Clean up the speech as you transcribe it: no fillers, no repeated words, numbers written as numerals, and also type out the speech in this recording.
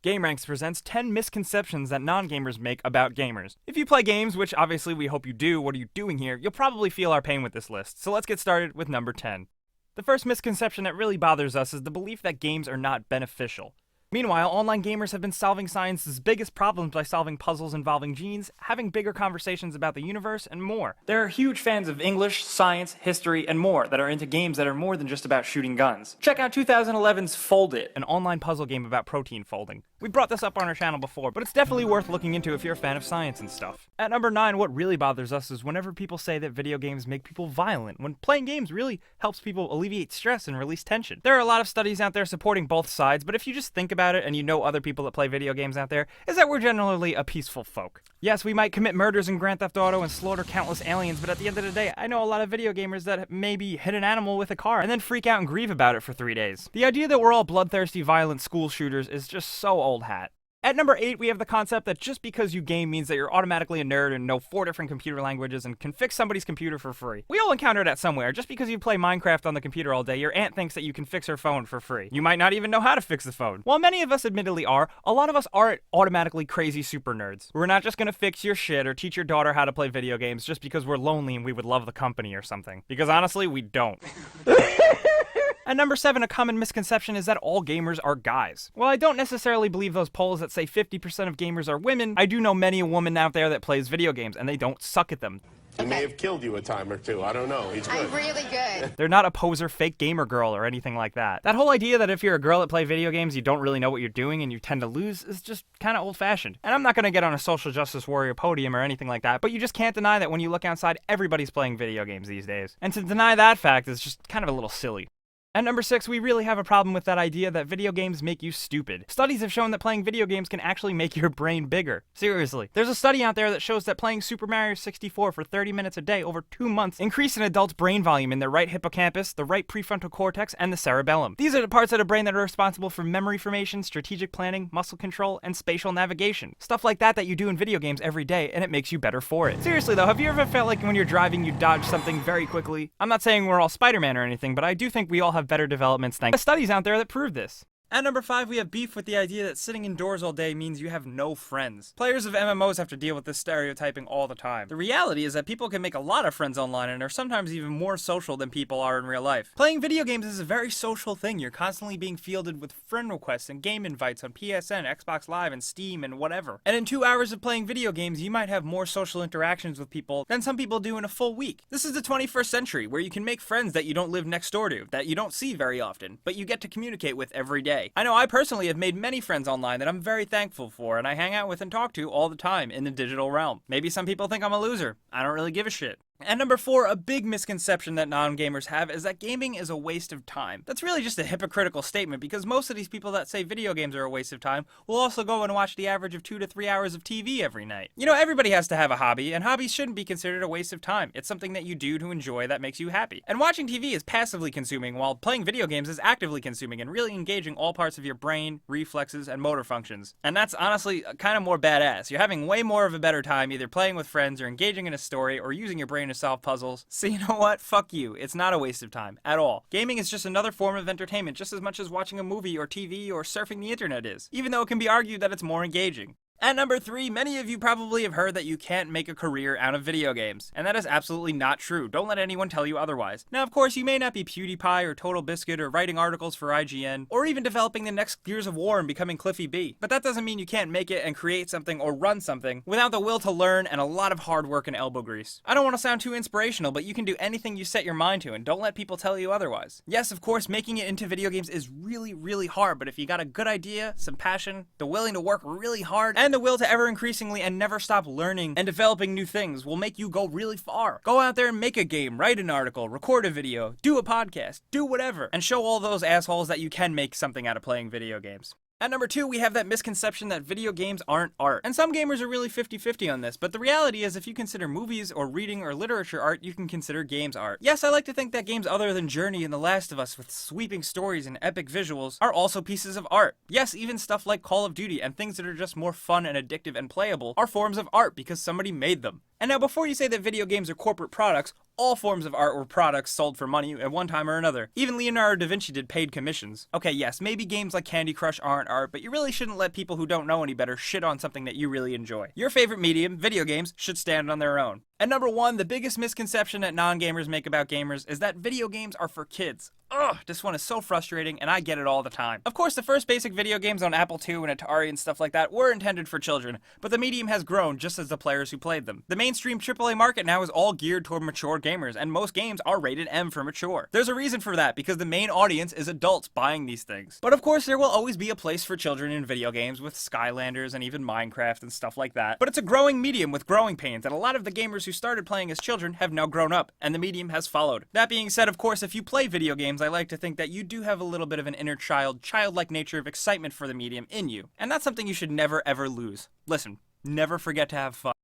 GameRanks presents 10 misconceptions that non-gamers make about gamers. If you play games, which obviously we hope you do, what are you doing here, you'll probably feel our pain with this list. So let's get started with number 10. The first misconception that really bothers us is the belief that games are not beneficial. Meanwhile, online gamers have been solving science's biggest problems by solving puzzles involving genes, having bigger conversations about the universe, and more. There are huge fans of English, science, history, and more that are into games that are more than just about shooting guns. Check out 2011's Fold It, an online puzzle game about protein folding. We brought this up on our channel before, but it's definitely worth looking into if you're a fan of science and stuff. At number 9, what really bothers us is whenever people say that video games make people violent, when playing games really helps people alleviate stress and release tension. There are a lot of studies out there supporting both sides, but if you just think about it and you know other people that play video games out there, is that we're generally a peaceful folk. Yes, we might commit murders in Grand Theft Auto and slaughter countless aliens, but at the end of the day, I know a lot of video gamers that maybe hit an animal with a car and then freak out and grieve about it for 3 days. The idea that we're all bloodthirsty, violent school shooters is just so old hat. At number 8, we have the concept that just because you game means that you're automatically a nerd and know 4 different computer languages and can fix somebody's computer for free. We all encounter that somewhere. Just because you play Minecraft on the computer all day, your aunt thinks that you can fix her phone for free. You might not even know how to fix the phone. While many of us admittedly are, a lot of us aren't automatically crazy super nerds. We're not just gonna fix your shit or teach your daughter how to play video games just because we're lonely and we would love the company or something. Because honestly, we don't. At number 7, a common misconception is that all gamers are guys. While I don't necessarily believe those polls that say 50% of gamers are women, I do know many a woman out there that plays video games, and they don't suck at them. He may have killed you a time or two, I don't know, he's good. I'm really good. They're not a poser fake gamer girl or anything like that. That whole idea that if you're a girl that plays video games, you don't really know what you're doing and you tend to lose is just kind of old-fashioned. And I'm not gonna get on a social justice warrior podium or anything like that, but you just can't deny that when you look outside, everybody's playing video games these days. And to deny that fact is just kind of a little silly. At number 6, we really have a problem with that idea that video games make you stupid. Studies have shown that playing video games can actually make your brain bigger. Seriously. There's a study out there that shows that playing Super Mario 64 for 30 minutes a day over 2 months increase an adult's brain volume in their right hippocampus, the right prefrontal cortex, and the cerebellum. These are the parts of the brain that are responsible for memory formation, strategic planning, muscle control, and spatial navigation. Stuff like that you do in video games every day, and it makes you better for it. Seriously though, have you ever felt like when you're driving you dodge something very quickly? I'm not saying we're all Spider-Man or anything, but I do think we all have better developments thanks to studies out there that prove this. At number 5, we have beef with the idea that sitting indoors all day means you have no friends. Players of MMOs have to deal with this stereotyping all the time. The reality is that people can make a lot of friends online and are sometimes even more social than people are in real life. Playing video games is a very social thing. You're constantly being fielded with friend requests and game invites on PSN, Xbox Live, and Steam, and whatever. And in 2 hours of playing video games, you might have more social interactions with people than some people do in a full week. This is the 21st century, where you can make friends that you don't live next door to, that you don't see very often, but you get to communicate with every day. I know I personally have made many friends online that I'm very thankful for and I hang out with and talk to all the time in the digital realm. Maybe some people think I'm a loser. I don't really give a shit. And number 4, a big misconception that non-gamers have is that gaming is a waste of time. That's really just a hypocritical statement because most of these people that say video games are a waste of time will also go and watch the average of 2 to 3 hours of TV every night. You know, everybody has to have a hobby, and hobbies shouldn't be considered a waste of time. It's something that you do to enjoy that makes you happy. And watching TV is passively consuming, while playing video games is actively consuming and really engaging all parts of your brain, reflexes, and motor functions. And that's honestly kind of more badass. You're having way more of a better time either playing with friends or engaging in a story or using your brain to solve puzzles. So you know what? Fuck you. It's not a waste of time at all. Gaming is just another form of entertainment just as much as watching a movie or TV or surfing the internet is, even though it can be argued that it's more engaging. At number 3, many of you probably have heard that you can't make a career out of video games, and that is absolutely not true. Don't let anyone tell you otherwise. Now, of course, you may not be PewDiePie or Total Biscuit or writing articles for IGN, or even developing the next Gears of War and becoming Cliffy B, but that doesn't mean you can't make it and create something or run something without the will to learn and a lot of hard work and elbow grease. I don't want to sound too inspirational, but you can do anything you set your mind to, and don't let people tell you otherwise. Yes, of course, making it into video games is really, really hard, but if you got a good idea, some passion, the willing to work really hard, and the will to ever increasingly and never stop learning and developing new things will make you go really far. Go out there and make a game, write an article, record a video, do a podcast, do whatever, and show all those assholes that you can make something out of playing video games. At number 2, we have that misconception that video games aren't art. And some gamers are really 50-50 on this, but the reality is if you consider movies or reading or literature art, you can consider games art. Yes, I like to think that games other than Journey and The Last of Us with sweeping stories and epic visuals are also pieces of art. Yes, even stuff like Call of Duty and things that are just more fun and addictive and playable are forms of art because somebody made them. And now before you say that video games are corporate products, All forms of art were products sold for money at one time or another. Even Leonardo da Vinci did paid commissions. Okay, yes, maybe games like Candy Crush aren't art, but you really shouldn't let people who don't know any better shit on something that you really enjoy. Your favorite medium, video games, should stand on their own. And number 1, the biggest misconception that non-gamers make about gamers is that video games are for kids. Ugh, this one is so frustrating, and I get it all the time. Of course, the first basic video games on Apple II and Atari and stuff like that were intended for children, but the medium has grown just as the players who played them. The mainstream AAA market now is all geared toward mature gamers, and most games are rated M for mature. There's a reason for that, because the main audience is adults buying these things. But of course, there will always be a place for children in video games with Skylanders and even Minecraft and stuff like that. But it's a growing medium with growing pains, and a lot of the gamers who started playing as children have now grown up, and the medium has followed. That being said, of course, if you play video games, I like to think that you do have a little bit of an inner childlike nature of excitement for the medium in you. And that's something you should never ever lose. Listen, never forget to have fun.